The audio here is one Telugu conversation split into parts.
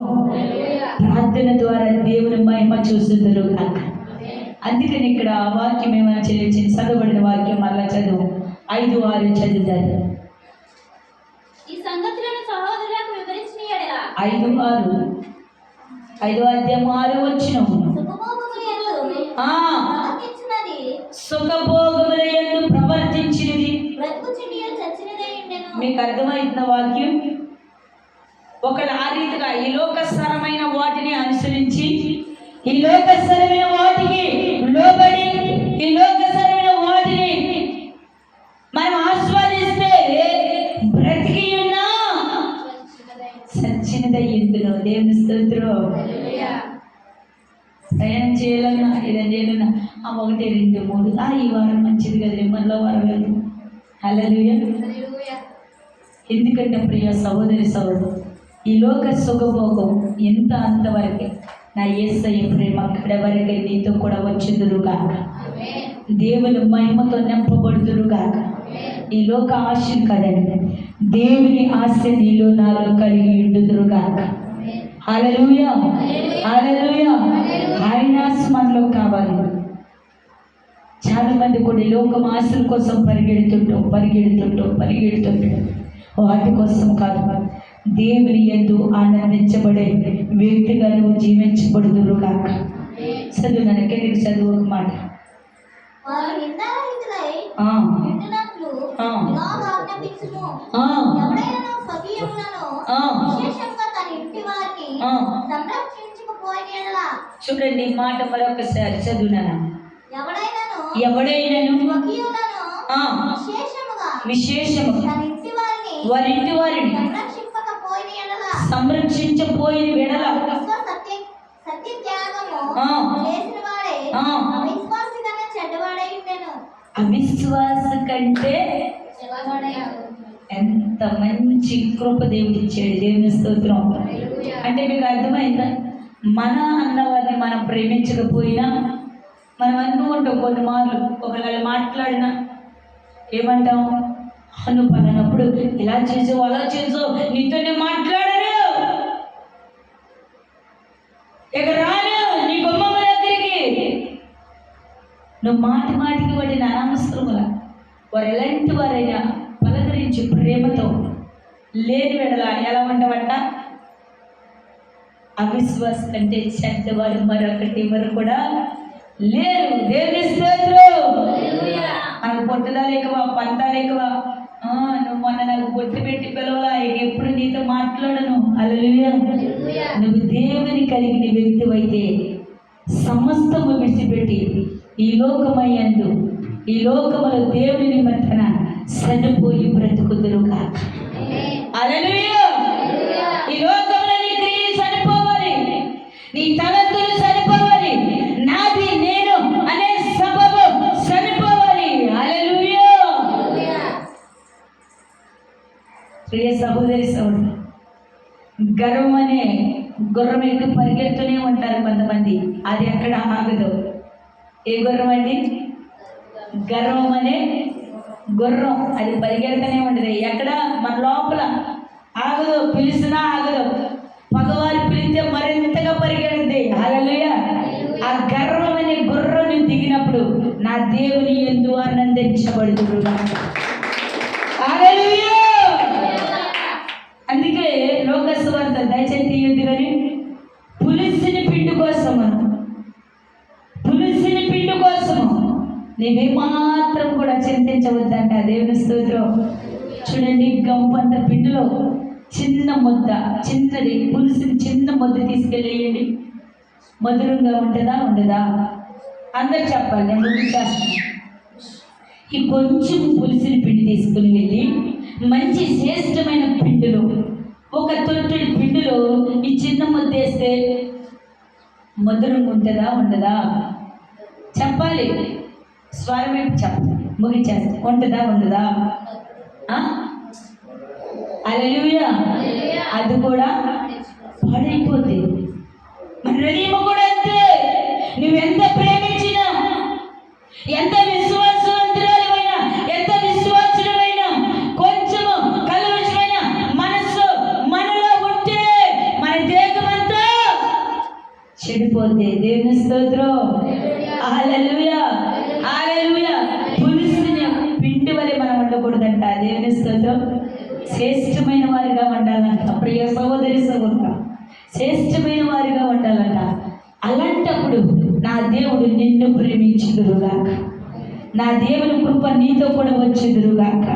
ప్రార్థన ద్వారా దేవుని మహిమ చూస్తుందరు కాక. అందుకని ఇక్కడ ఆ వాక్యం ఏమైనా చెల్లించింది, చదవబడిన వాక్యం మరలా చదువు 5-6 చదువుతారు. 5 అధ్యాయం 6 వచనం. సుఖభోగముల యందు ప్రవర్తించినది. మీకు అర్థమైంది వాక్యం? ఒకళ్ళు ఆ రీతిగా ఈ లోకసరమైన వాటిని అనుసరించి, ఈ లోకసరమైన వాటికి లోబడి, ఈ లోకసరమైన వాటిని మనం ఆస్వాదిస్తే బ్రతికి ఉన్నా సచ్చినదై ఎందులో. దేవుని స్తోత్రం. ప్రయాణం చేయాలన్నా ఏదైనా చేయాలన్నా 1, 2, 3 ఈ వారం మంచిది కదండి, మళ్ళీ వారం లేదు. హల్లెలూయా. ఎందుకంటే ప్రియ సహోదరి సహోదరు, ఈ లోక సుఖభోగం ఎంత అంతవరకే. నా యేసయ్య ప్రేమ అక్కడ వరకే నీతో కూడా వచ్చుదురుగాక. దేవుని మహిమతో నింపబడుదురుగాక. ఈ లోక ఆశలు కదండి, దేవుని ఆశ నీలో నాలో కలిగి ఉండుదురుగాక. హల్లెలూయా, హల్లెలూయా. ఆయన ఆశ మనలో కావాలి. చాలా మంది కూడా ఈ లోకం ఆశల కోసం పరిగెడుతుంటాం వాటి కోసం కాదు, దేవుని యందు ఆనందించబడే వ్యక్తిగా నువ్వు జీవించబడుదురు కాక. చదువు ననకే నీకు చదువు ఒక మాట. చూడండి మాట మరొకసారి చదువునా. ఎవడైనను విశేషముగా వారింటి వారిని సంరక్షించపోయిన వెడల అవిశ్వాస కంటే ఎంత మంచి కృప దేవుడు ఇచ్చాడు. దేవుని స్తోత్రం. అంటే మీకు అర్థమైందా? మన అన్నవారిని మనం ప్రేమించకపోయినా మనం అనుకుంటాం, కొన్ని మార్లు ఒకళ్ళు మాట్లాడినా ఏమంటాం, నువ్వు పలానప్పుడు ఇలా చేసావు అలా చేసావు, నీతో నేను మాట్లాడను, ఇక రాను నీ గుమ్మమ్మ దగ్గరికి. నువ్వు మాటికి వాడిని అనవసరముల వారు ఎలాంటి వారైనా పలకరించి ప్రేమతో లేని వెడల ఎలా ఉండవంట, అవిశ్వాస కంటే చెడ్డవాడు మరొకటి ఎవరు కూడా లేరు. దేవుని స్తోత్రం. నాకు పొట్టుదా లేకవా, పంతా లేకవా, నువ్వు మొన్న నాకు బొట్టు పెట్టి పిలవలా, ఎప్పుడు నీతో మాట్లాడను. హల్లెలూయా. నువ్వు దేవుని కలిగిన వ్యక్తివైతే సమస్తము విడిచిపెట్టి ఈ లోకమయందు, ఈ లోకములో దేవుని నిమిత్తన చనిపోయి బ్రతుకుదురు కాక. హల్లెలూయా. ఈ లోకంలో నీ క్రియలు చనిపోవాలి, నీ తలంతులు చనిపోవాలి, నాది నేను అనే సబబు చనిపోవాలి. హల్లెలూయా. ప్రియ సహోదరి సహోదరు, గర్వం అనే గుర్రం ఎక్కి పరిగెడుతూనే ఉంటారు కొంతమంది. అది ఎక్కడ ఆగదు. ఏ గుర్రం అండి? గర్వం అనే గుర్రం. అది పరిగెడుతూనే ఉంటుంది. ఎక్కడ? మన లోపల ఆగదు, పిలిచినా ఆగదు. పగవారు పిలిస్తే మరింతగా పరిగెడుతుంది. హల్లెలూయా. ఆ గర్వం అనే గుర్రం దిగినప్పుడు నా దేవుని యందు ఆనందించబడుదురుగా. హల్లెలూయా. అందుకే లోకసువార్త దయచేసి తీయొద్దు కానీ పులిసిన పిండి కోసము నీవేమాత్రం కూడా చింతించవద్దంట. దేవుని స్తోత్రం. చూడండి, గంపంత పిండిలో చిన్న ముద్ద, చిన్నది పులుసుని చిన్న ముద్ద తీసుకెళ్ళేయండి. మధురంగా ఉంటుందా ఉండదా? అందరు చెప్పాలి, నేను ముగించేస్తాను. ఈ కొంచెం పులుసుని పిండి తీసుకుని వెళ్ళి మంచి శ్రేష్టమైన పిండిలో, ఒక తొట్టెడి పిండిలో ఈ చిన్న ముద్ద వేస్తే మధురంగా ఉంటుందా ఉండదా? చెప్పాలి. స్వరమే చెప్పాలి. ముగించేస్తా. ఉంటుందా ఉండదా? హల్లెలూయా. అది కూడా పాడైపోతుంది. మన హృదయం కూడా అంతే. నువ్వెంత ప్రేమించినా, ఎంత విశ్వాసవంతురాలివైనా, ఎంత విశ్వాసుడైనా, కొంచెము కలుషమైన మనస్సు మనలో ఉంటే మన దేహం చెడిపోతే. దేవుని స్తోత్రం. హల్లెలూయా, హల్లెలూయా. పులుసుని పిండి వలె మనం ఉండకూడదంట. దేవుని స్తోత్రం. శ్రేష్టమైన వారిగా ఉండాలంట. ప్రియ సహోదరి సహోదరు, శ్రేష్టమైన వారిగా ఉండాలంట. అలాంటప్పుడు నా దేవుడు నిన్ను ప్రేమించుదురుగాక, నా దేవుని కృప నీతో కూడా వచ్చుదురుగాక,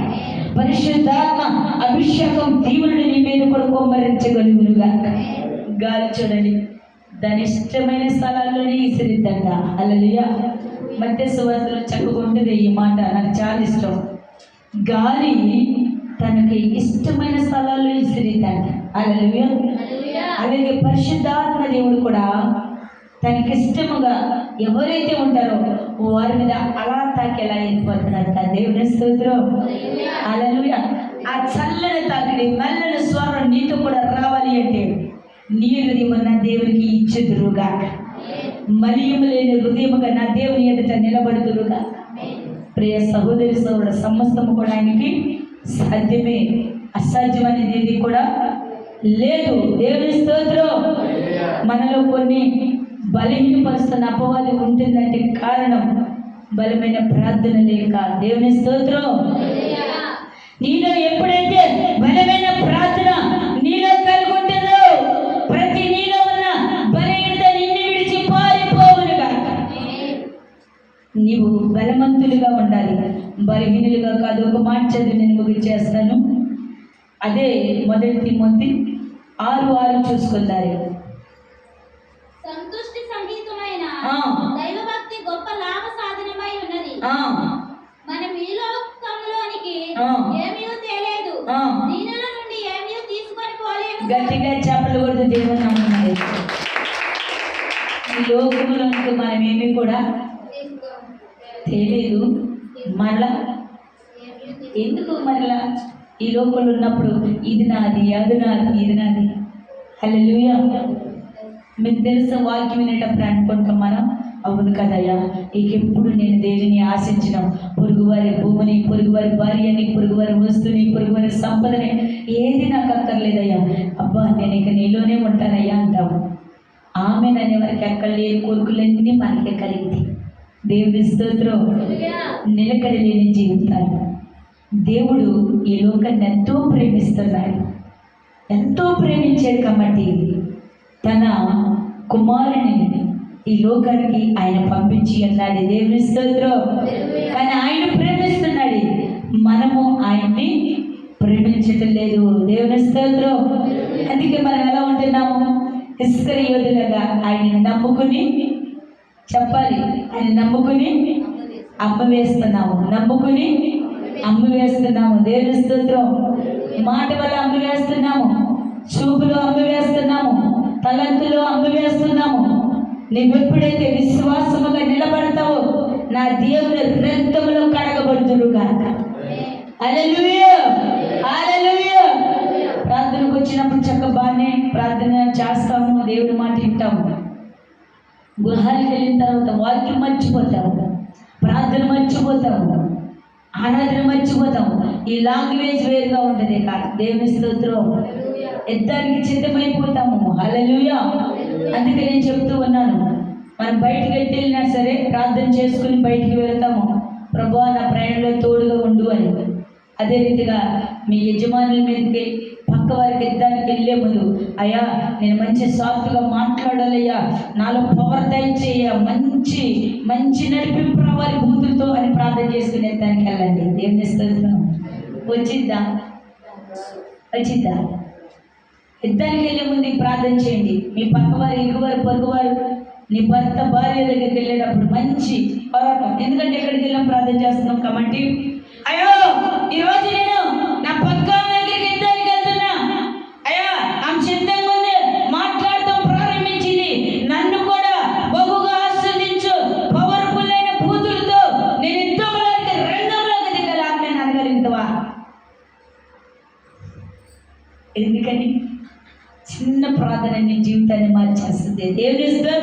పరిశుద్ధాత్మ అభిషేకం దీవుని నీ మీద కూడా కుమ్మరించగలుగురుగాక. గాలి చూడండి, దాని ఇష్టమైన స్థలాల్లోనే ఇసిరిద్దంట. హల్లెలూయా. మత్తయి సువార్తలో చక్కగా ఉంటుంది ఈ మాట, నాకు చాలా ఇష్టం. గాలి తనకి ఇష్టమైన స్థలాల్లో ఇసిరిద్దంట. హల్లెలూయా. అలాగే పరిశుద్ధాత్మ దేవుడు కూడా తనకి ఇష్టముగా ఎవరైతే ఉంటారో వారి మీద అలా తాకేలా వెళ్ళిపోతున్నారంట. దేవుని స్తోత్రం. హల్లెలూయా. ఆ చల్లని తాకిడి, మెల్లని స్వరం నీతో కూడా రావాలి అంటే నీ హృదయం నా దేవునికి ఇచ్చుదురుగా, మలియము లేని హృదయముగా నా దేవుని ఎదుట నిలబడుదురుగా. ప్రియ సహోదరి సహోదరు, సమస్తము కూడా ఆయనకి సాధ్యమే, అసాధ్యం అనేది ఏది కూడా లేదు. దేవుని స్తోత్రం. మనలో కొన్ని బలహీనపరుస్తున్న అపవాది ఉంటుందంటే కారణం బలమైన ప్రార్థన లేక. దేవుని స్తోత్రం. నీలో ఎప్పుడైతే బలమైన ప్రార్థన నీలో కలిగి ఉంటుందో ప్రతి నీలో ఉన్న బలహీనత నిన్ను విడిచి పారిపోవునుగా. నీవు బలవంతులుగా ఉండాలి, బలహీనులుగా కాదు. ఒక మాట చదివి నేను ముగించేస్తాను. అదే 1 తిమోతి 6:6 చూసుకుంటారు. సంతుష్టి సంగీతమైన దైవభక్తి గొప్ప లాభ సాధనమై ఉన్నది. మనం ఈ లోకంలోనికి ఏమీ తేలేదు, దీనుల నుండి ఏమీ తీసుకొని పోలేము. గట్టిగా చెప్పలు కొడుతూ దేవుని నమ్ముతున్నాయి. ఈ లోకంలోనికి మనం ఏమీ కూడా తెలియదు. మరలా ఎందుకు మరలా ఈ లోకంలో ఉన్నప్పుడు ఇది నాది, అది నాది, ఇది నాది. హల్లెలూయా. మీకు తెలుసా, వాక్యం వినేటప్పుడు అనుకుంటాం మనం, అవును కదయ్యా, ఎప్పుడు నేను దేనిని ఆశించిన పొరుగువారి భూమిని, పొరుగువారి భార్యని, పొరుగువారి వస్తువుని, పొరుగువారి సంపదని ఏది నాకు అక్కర్లేదయ్యా, అబ్బా నేను ఇక నీలోనే ఉంటానయ్యా అంటాము. ఆమెననే వారికి అక్కడ లేని కోరికలన్నీ మనకే కలిగింది. దేవుని స్తోత్రం. నిలకడ లేని జీవితాలు. దేవుడు ఈ లోకాన్ని ఎంతో ప్రేమిస్తున్నాడు, ఎంతో ప్రేమించాడు కాబట్టి తన కుమారుని ఈ లోకానికి ఆయన పంపించి అన్నాడు. దేవుని స్తోత్రం. కానీ ఆయన ప్రేమిస్తున్నాడు, మనము ఆయన్ని ప్రేమించటం లేదు. దేవుని స్తోత్రం. అందుకే మనం ఎలా ఉంటున్నాము? ఇస్కరియోతులుగా ఆయన నమ్ముకుని, చెప్పాలి, ఆయన నమ్ముకుని అమ్మ వేస్తున్నాము, నమ్ముకుని అమ్మ వేస్తున్నాము. దేవుని స్తోత్రం. మాట వల్ల అమ్మ వేస్తున్నాము, చూపులో అమ్మ వేస్తున్నాము, తలంతులో అమ్మ వేస్తున్నాము. నువ్వెప్పుడైతే విశ్వాసముగా నిలబడతావో నా దేవుని రక్తములో కడగబడుదురుగా. హల్లెలూయా, హల్లెలూయా. ప్రార్థనకు వచ్చినప్పుడు చక్కగానే ప్రార్థన చేస్తాము, దేవుని మాట వింటాము. గృహానికి వెళ్ళిన తర్వాత వాక్యం మర్చిపోతాము, ప్రార్థన మర్చిపోతాము, ఆరాధన మర్చిపోతాము. ఈ లాంగ్వేజ్ వేరుగా ఉంటుంది. దేవుని స్తోత్రం. యుద్ధానికి సిద్ధమైపోతాము. హల్లెలూయా. అందుకే నేను చెప్తూ ఉన్నాను, మనం బయటికి వెళ్ళినా సరే ప్రార్థన చేసుకుని బయటికి వెళ్తాము, ప్రభువా నా ప్రయాణంలో తోడుగా ఉండు అని. అదే రీతిగా మీ యజమానుల మీదకి, పక్క వారికి యుద్ధానికి వెళ్ళే ముందు, అయ్యా నేను మంచి సాఫ్ట్గా మాట్లాడాలయ్యా, నాలో పవర్ దయచేయ, మంచి మంచి నడిపింపు రావాలి బూతులతో అని ప్రార్థన చేసుకుని యుద్ధానికి వెళ్ళండి. దేవుని స్తోత్రం. వచ్చిద్దా? వచ్చిద్దా? యుద్ధానికి వెళ్ళే ముందు ప్రార్థన చేయండి. మీ పక్కవారు, ఇరువారు, పొరుగువారు, నీ భర్త భార్య దగ్గరికి వెళ్ళేటప్పుడు మంచి పోరాటం. ఎందుకంటే ఎక్కడికి వెళ్ళాం ప్రార్థన చేస్తున్నాం కాబట్టి, అయ్యో ఈరోజు నేను నా పక్క దగ్గరికి యుద్ధానికి వెళ్తున్నా, అయ్యా ఆమె సిద్ధంగా ఉంది, మాట్లాడటం ప్రారంభించింది, నన్ను కూడా బహుగా ఆస్వాదించు, పవర్ఫుల్ అయిన బూతులతో నేను యుద్ధంలోకి రంగంలోకి దిగాలి, ఆమె అనగలుగుతావా? ఎందుకని చిన్న ప్రార్థన నీ జీవితాన్ని మార్చేస్తుంది. దేవుని స్తోత్రం.